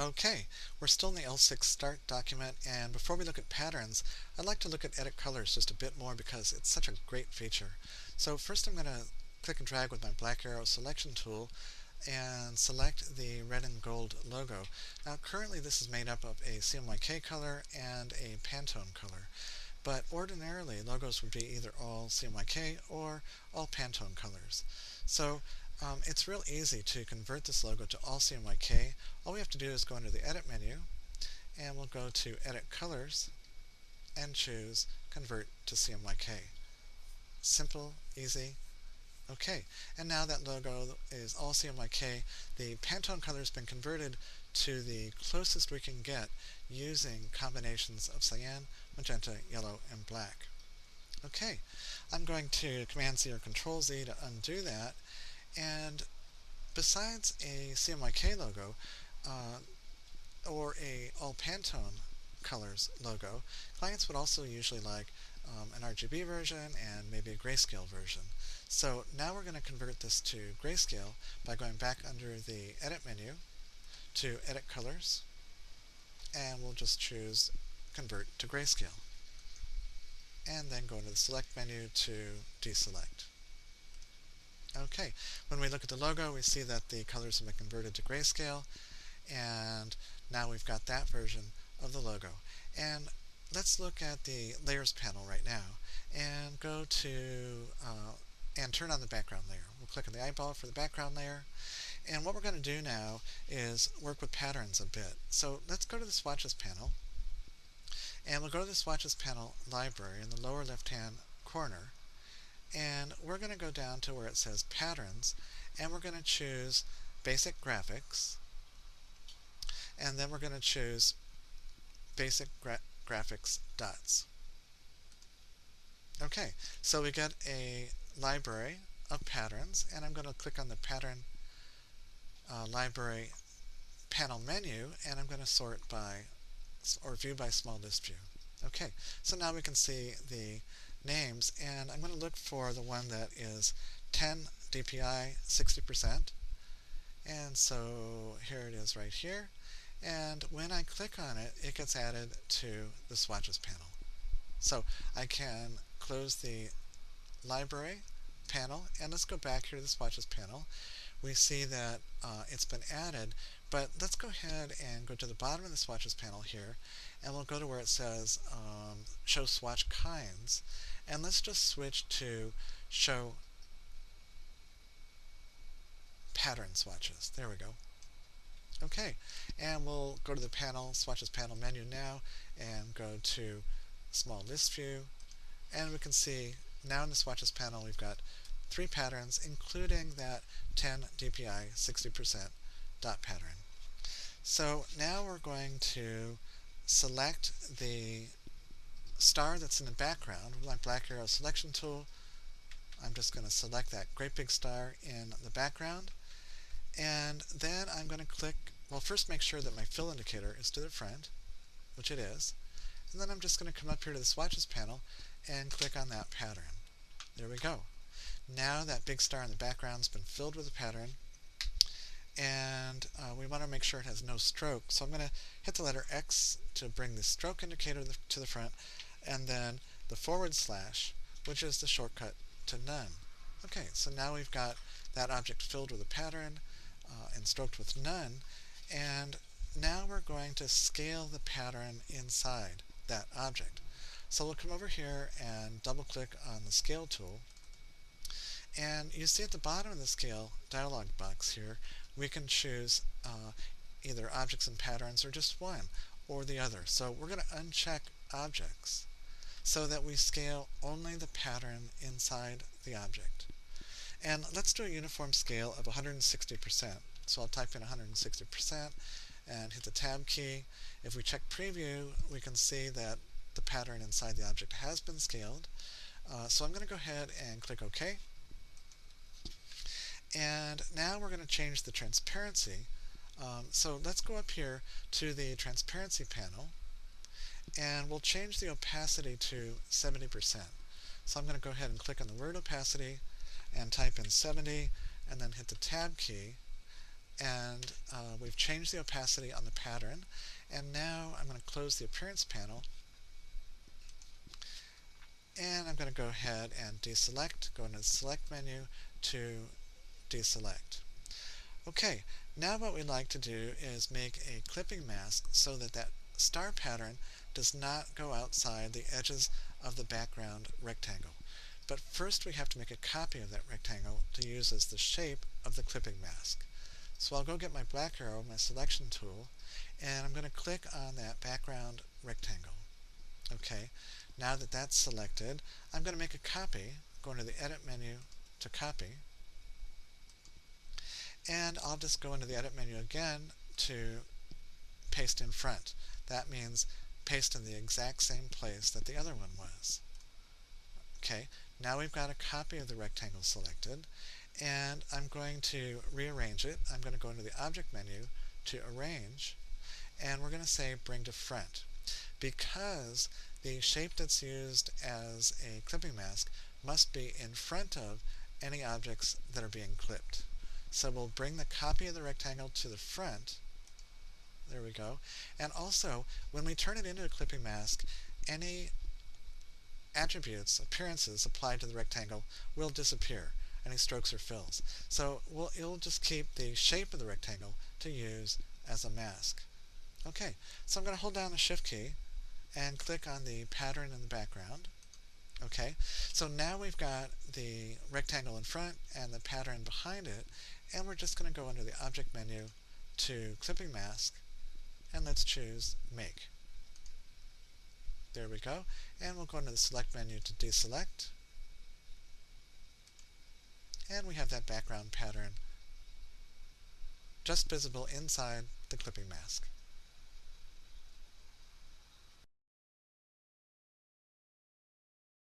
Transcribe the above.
Okay, we're still in the L6 Start document, and before we look at patterns, I'd like to look at Edit Colors just a bit more because it's such a great feature. So first I'm going to click and drag with my black arrow selection tool and select the red and gold logo. Now currently this is made up of a CMYK color and a Pantone color, but ordinarily logos would be either all CMYK or all Pantone colors. So it's real easy to convert this logo to all CMYK. All we have to do is go into the Edit menu, and we'll go to Edit Colors and choose Convert to CMYK. Simple, easy. Okay, and now that logo is all CMYK. The Pantone color has been converted to the closest we can get using combinations of cyan, magenta, yellow, and black. Okay, I'm going to Command-Z or Control-Z to undo that, and besides a CMYK logo or a all Pantone colors logo, clients would also usually like an RGB version and maybe a grayscale version. So now we're going to convert this to grayscale by going back under the Edit menu to Edit Colors, and we'll just choose Convert to Grayscale, and then go into the Select menu to deselect. Okay, when we look at the logo, we see that the colors have been converted to grayscale, and now we've got that version of the logo. And let's look at the Layers panel right now, and go to and turn on the background layer. We'll click on the eyeball for the background layer, and what we're going to do now is work with patterns a bit. So let's go to the Swatches panel, and we'll go to the Swatches panel library in the lower left-hand corner, and we're going to go down to where it says Patterns, and we're going to choose Basic Graphics, and then we're going to choose Basic Graphics Dots. Okay, so we get a library of patterns, and I'm going to click on the Pattern Library panel menu, and I'm going to sort by, or view by small list view. Okay, so now we can see the names, and I'm going to look for the one that is 10 DPI 60%, and so here it is right here, and when I click on it, it gets added to the Swatches panel. So I can close the library panel, and let's go back here to the Swatches panel. We see that it's been added, but let's go ahead and go to the bottom of the Swatches panel here, and we'll go to where it says Show Swatch Kinds, and let's just switch to Show Pattern Swatches. There we go. Okay, and we'll go to the panel, Swatches panel menu now, and go to Small List View, and we can see now in the Swatches panel we've got 3 patterns, including that 10 DPI 60% dot pattern. So now we're going to select the star that's in the background with my black arrow selection tool. I'm just going to select that great big star in the background, and then I'm going to click, well, first make sure that my fill indicator is to the front, which it is, and then I'm just going to come up here to the Swatches panel and click on that pattern. There we go. Now that big star in the background has been filled with a pattern, and we want to make sure it has no stroke, so I'm going to hit the letter X to bring the stroke indicator to the front, and then the /, which is the shortcut to none. Okay, so now we've got that object filled with a pattern and stroked with none, and now we're going to scale the pattern inside that object. So we'll come over here and double click on the Scale tool, and you see at the bottom of the Scale dialog box here, we can choose either Objects and Patterns or just one or the other. So we're going to uncheck Objects so that we scale only the pattern inside the object. And let's do a uniform scale of 160%. So I'll type in 160% and hit the Tab key. If we check Preview, we can see that the pattern inside the object has been scaled. So I'm going to go ahead and click OK. And now we're going to change the transparency. So let's go up here to the Transparency panel, and we'll change the opacity to 70%. So I'm going to go ahead and click on the word opacity and type in 70, and then hit the Tab key. And we've changed the opacity on the pattern. And now I'm going to close the appearance panel, and I'm going to go ahead and deselect, go into the select menu to deselect. Okay, now what we'd like to do is make a clipping mask so that that star pattern does not go outside the edges of the background rectangle. But first we have to make a copy of that rectangle to use as the shape of the clipping mask. So I'll go get my black arrow, my selection tool, and I'm going to click on that background rectangle. Okay, now that that's selected, I'm going to make a copy, go into the edit menu to copy, and I'll just go into the edit menu again to paste in front. That means paste in the exact same place that the other one was. Okay, now we've got a copy of the rectangle selected, and I'm going to rearrange it. I'm going to go into the object menu to arrange, and we're going to say bring to front, because the shape that's used as a clipping mask must be in front of any objects that are being clipped. So we'll bring the copy of the rectangle to the front. There we go. And also, when we turn it into a clipping mask, any attributes, appearances applied to the rectangle will disappear, any strokes or fills. So it'll just keep the shape of the rectangle to use as a mask. Okay, so I'm going to hold down the Shift key and click on the pattern in the background. Okay, so now we've got the rectangle in front and the pattern behind it, and we're just going to go under the object menu to clipping mask, and let's choose make. There we go, and we'll go into the select menu to deselect, and we have that background pattern just visible inside the clipping mask.